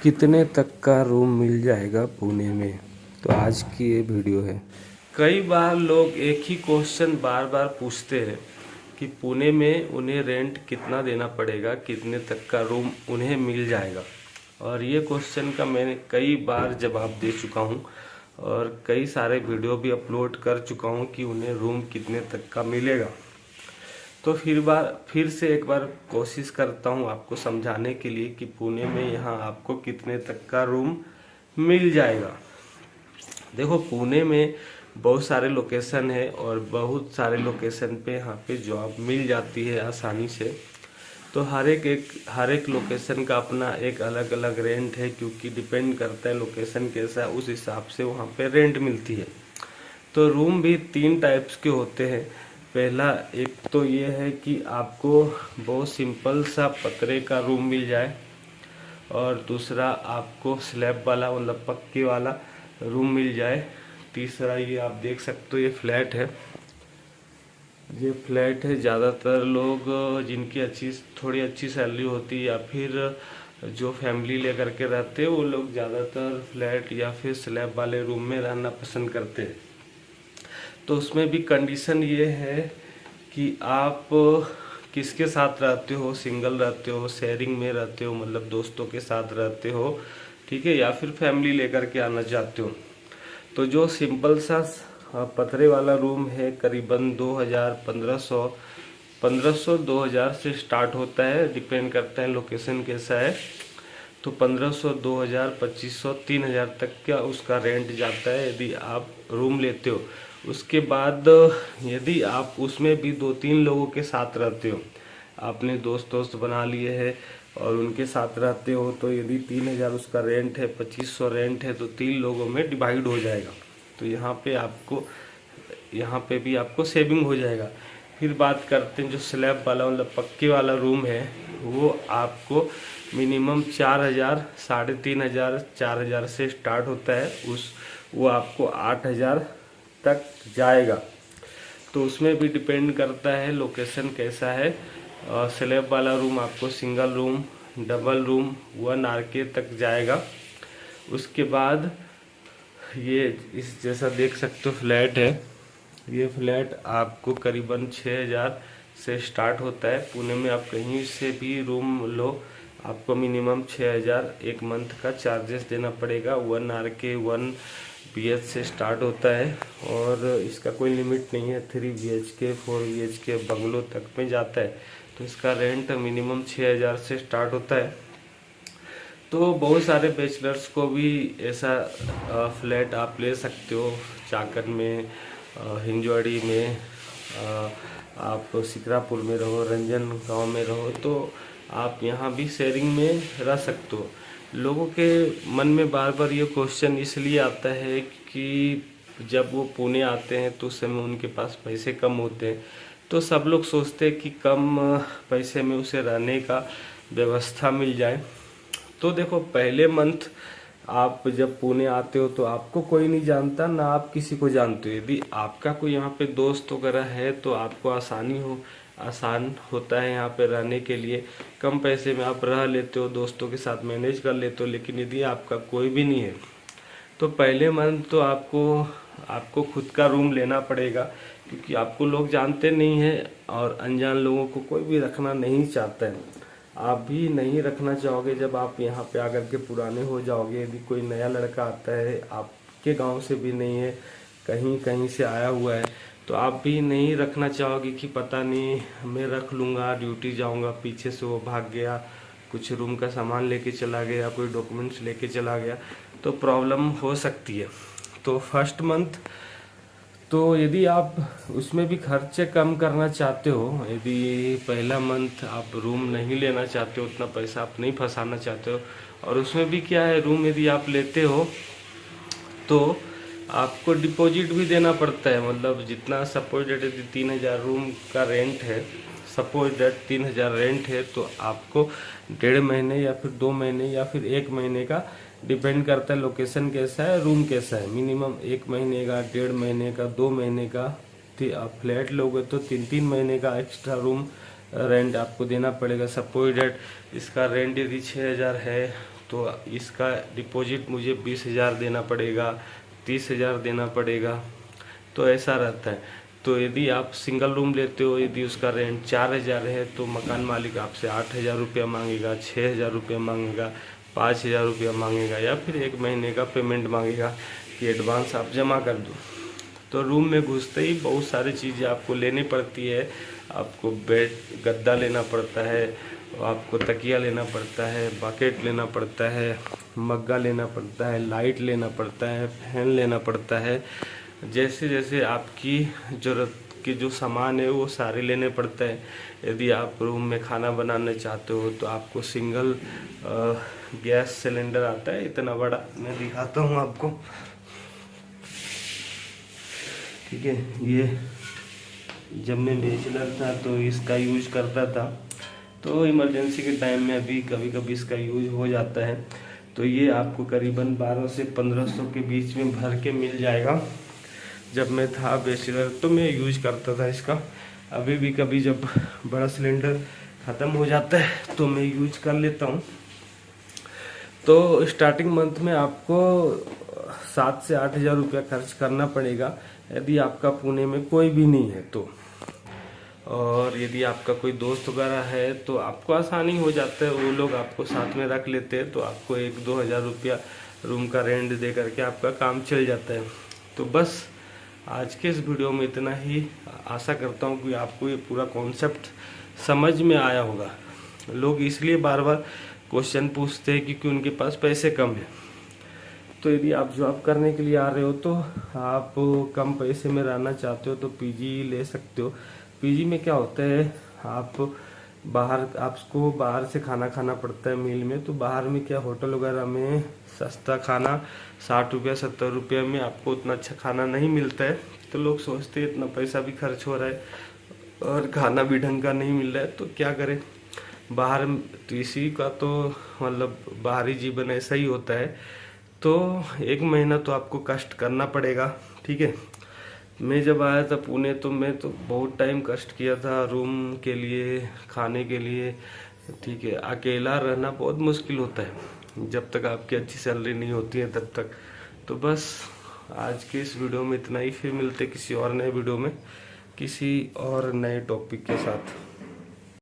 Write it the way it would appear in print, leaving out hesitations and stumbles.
कितने तक का रूम मिल जाएगा पुणे में, तो आज की ये वीडियो है। कई बार लोग एक ही क्वेश्चन बार बार पूछते हैं कि पुणे में उन्हें रेंट कितना देना पड़ेगा, कितने तक का रूम उन्हें मिल जाएगा। और ये क्वेश्चन का मैंने कई बार जवाब दे चुका हूँ और कई सारे वीडियो भी अपलोड कर चुका हूँ कि उन्हें रूम कितने तक का मिलेगा। तो फिर से एक बार कोशिश करता हूँ आपको समझाने के लिए कि पुणे में यहाँ आपको कितने तक का रूम मिल जाएगा। देखो, पुणे में बहुत सारे लोकेशन है और बहुत सारे लोकेशन पे यहाँ पे जॉब मिल जाती है आसानी से। तो हर एक लोकेशन का अपना एक अलग अलग रेंट है, क्योंकि डिपेंड करता है लोकेशन कैसा है, उस हिसाब से वहाँ पे रेंट मिलती है। तो रूम भी 3 टाइप्स के होते हैं। पहला एक तो ये है कि आपको बहुत सिंपल सा पतरे का रूम मिल जाए, और दूसरा आपको स्लैब वाला मतलब पक्के वाला रूम मिल जाए। तीसरा ये आप देख सकते हो, ये फ्लैट है। ये फ्लैट है, ज़्यादातर लोग जिनकी थोड़ी अच्छी सैलरी होती है या फिर जो फैमिली लेकर के रहते हैं, वो लोग ज़्यादातर फ्लैट या फिर स्लैब वाले रूम में रहना पसंद करते हैं। तो उसमें भी कंडीशन ये है कि आप किसके साथ रहते हो, सिंगल रहते हो, शेयरिंग में रहते हो मतलब दोस्तों के साथ रहते हो, ठीक है, या फिर फैमिली लेकर के आना चाहते हो। तो जो सिंपल सा पतरे वाला रूम है करीबन 2000 1500 2000 से स्टार्ट होता है, डिपेंड करता है लोकेशन कैसा है। तो 1500 2000 2500 3000 तक का उसका रेंट जाता है यदि आप रूम लेते हो। उसके बाद यदि आप उसमें भी 2-3 लोगों के साथ रहते हो, आपने दोस्त बना लिए हैं और उनके साथ रहते हो, तो यदि 3000 उसका रेंट है, 2500 रेंट है, तो 3 लोगों में डिवाइड हो जाएगा। तो यहाँ पे भी आपको सेविंग हो जाएगा। फिर बात करते हैं जो स्लैब वाला मतलब पक्के वाला रूम है, वो आपको मिनिमम 4000 3500 4000 से स्टार्ट होता है। वो आपको 8000 तक जाएगा। तो उसमें भी डिपेंड करता है लोकेशन कैसा है। स्लैब वाला रूम आपको single room, double room 1 RK तक जाएगा। उसके बाद ये इस जैसा देख सकते हो फ्लैट है। ये फ्लैट आपको करीबन 6000 से स्टार्ट होता है। पुणे में आप कहीं से भी रूम लो, आपको मिनिमम 6000 एक मंथ का चार्जेस देना पड़ेगा। 1 RK 1 BH से स्टार्ट होता है और इसका कोई लिमिट नहीं है। 3 BHK 4 BHK बंगलो तक में जाता है। तो इसका रेंट मिनिमम 6000 से स्टार्ट होता है। तो बहुत सारे बैचलर्स को भी ऐसा फ्लैट आप ले सकते हो। चाकन में, हिंजवाड़ी में, आप सिकरापुर में रहो, रंजन गांव में रहो, तो आप यहाँ भी शेयरिंग में रह सकते हो। लोगों के मन में बार बार ये क्वेश्चन इसलिए आता है कि जब वो पुणे आते हैं तो उस समय उनके पास पैसे कम होते हैं। तो सब लोग सोचते हैं कि कम पैसे में उसे रहने का व्यवस्था मिल जाए। तो देखो, पहले मंथ आप जब पुणे आते हो तो आपको कोई नहीं जानता, ना आप किसी को जानते हो। यदि आपका कोई यहाँ पे दोस्त वगैरह है तो आपको आसान होता है यहाँ पे रहने के लिए। कम पैसे में आप रह लेते हो, दोस्तों के साथ मैनेज कर लेते हो। लेकिन यदि आपका कोई भी नहीं है तो पहले मंथ तो आपको खुद का रूम लेना पड़ेगा, क्योंकि आपको लोग जानते नहीं हैं और अनजान लोगों को कोई भी रखना नहीं चाहता है। आप भी नहीं रखना चाहोगे जब आप यहाँ पे आकर के पुराने हो जाओगे। यदि कोई नया लड़का आता है, आपके गांव से भी नहीं है, कहीं से आया हुआ है, तो आप भी नहीं रखना चाहोगे कि पता नहीं मैं रख लूँगा, ड्यूटी जाऊँगा, पीछे से वो भाग गया, कुछ रूम का सामान लेके चला गया, कोई डॉक्यूमेंट्स लेके चला गया, तो प्रॉब्लम हो सकती है। तो फर्स्ट मंथ तो यदि आप उसमें भी खर्चे कम करना चाहते हो, यदि पहला मंथ आप रूम नहीं लेना चाहते हो, उतना पैसा आप नहीं फंसाना चाहते हो, और उसमें भी क्या है, रूम यदि आप लेते हो तो आपको डिपॉजिट भी देना पड़ता है। मतलब जितना सपोज डेट यदि 3000 रूम का रेंट है, सपोज डेट 3000 रेंट है, तो आपको 1.5 महीने या फिर 2 महीने या फिर 1 महीने का, डिपेंड करता है लोकेशन कैसा है, रूम कैसा है, मिनिमम 1 महीने का, 1.5 महीने का, 2 महीने का। आप फ्लैट लोगे तो 3-3 महीने का एक्स्ट्रा रूम रेंट आपको देना पड़ेगा। सपोज डेट इसका रेंट यदि 6000 है तो इसका डिपॉजिट मुझे 20,000 देना पड़ेगा, 30,000 देना पड़ेगा, तो ऐसा रहता है। तो यदि आप सिंगल रूम लेते हो, यदि उसका रेंट 4,000 है तो मकान मालिक आपसे 8,000 रुपया मांगेगा, 6,000 रुपया मांगेगा, 5,000 रुपया मांगेगा, या फिर 1 महीने का पेमेंट मांगेगा कि एडवांस आप जमा कर दो। तो रूम में घुसते ही बहुत सारी चीज़ें आपको लेनी पड़ती है। आपको बेड गद्दा लेना पड़ता है, आपको तकिया लेना पड़ता है, बकेट लेना पड़ता है, मग्गा लेना पड़ता है, लाइट लेना पड़ता है, फैन लेना पड़ता है। जैसे जैसे आपकी ज़रूरत के जो सामान है वो सारे लेने पड़ते हैं। यदि आप रूम में खाना बनाना चाहते हो तो आपको सिंगल गैस सिलेंडर आता है, इतना बड़ा, मैं दिखाता हूँ आपको। ठीक है, ये जब मैं बैचलर था तो इसका यूज करता था, तो इमरजेंसी के टाइम में अभी कभी कभी इसका यूज हो जाता है। तो ये आपको करीबन 1200 से 1500 के बीच में भर के मिल जाएगा। जब मैं था बैचलर तो मैं यूज करता था इसका। अभी भी कभी जब बड़ा सिलेंडर ख़त्म हो जाता है तो मैं यूज कर लेता हूँ। तो स्टार्टिंग मंथ में आपको 7 से 8,000 रुपया खर्च करना पड़ेगा यदि आपका पुणे में कोई भी नहीं है तो। और यदि आपका कोई दोस्त वगैरह है तो आपको आसानी हो जाता है, वो लोग आपको साथ में रख लेते हैं, तो आपको 1-2 हज़ार रुपया रूम का रेंट दे करके आपका काम चल जाता है। तो बस आज के इस वीडियो में इतना ही। आशा करता हूँ कि आपको ये पूरा कॉन्सेप्ट समझ में आया होगा। लोग इसलिए बार बार क्वेश्चन पूछते हैं क्योंकि उनके पास पैसे कम है। तो यदि आप जॉब करने के लिए आ रहे हो तो आप कम पैसे में रहना चाहते हो तो पीजी ले सकते हो। पीजी में क्या होता है, आपको बाहर से खाना खाना पड़ता है मील में। तो बाहर में क्या, होटल वगैरह में सस्ता खाना 60 रुपया 70 रुपया में आपको उतना अच्छा खाना नहीं मिलता है। तो लोग सोचते हैं इतना पैसा भी खर्च हो रहा है और खाना भी ढंग का नहीं मिल रहा है, तो क्या करें। बाहर तो इसी का तो मतलब बाहरी जीवन ऐसा ही होता है। तो 1 महीना तो आपको कष्ट करना पड़ेगा। ठीक है, मैं जब आया था पुणे तो मैं तो बहुत टाइम कष्ट किया था रूम के लिए, खाने के लिए। ठीक है, अकेला रहना बहुत मुश्किल होता है जब तक आपकी अच्छी सैलरी नहीं होती है तब तक। तो बस आज के इस वीडियो में इतना ही। फिर मिलते किसी और नए वीडियो में किसी और नए टॉपिक के साथ।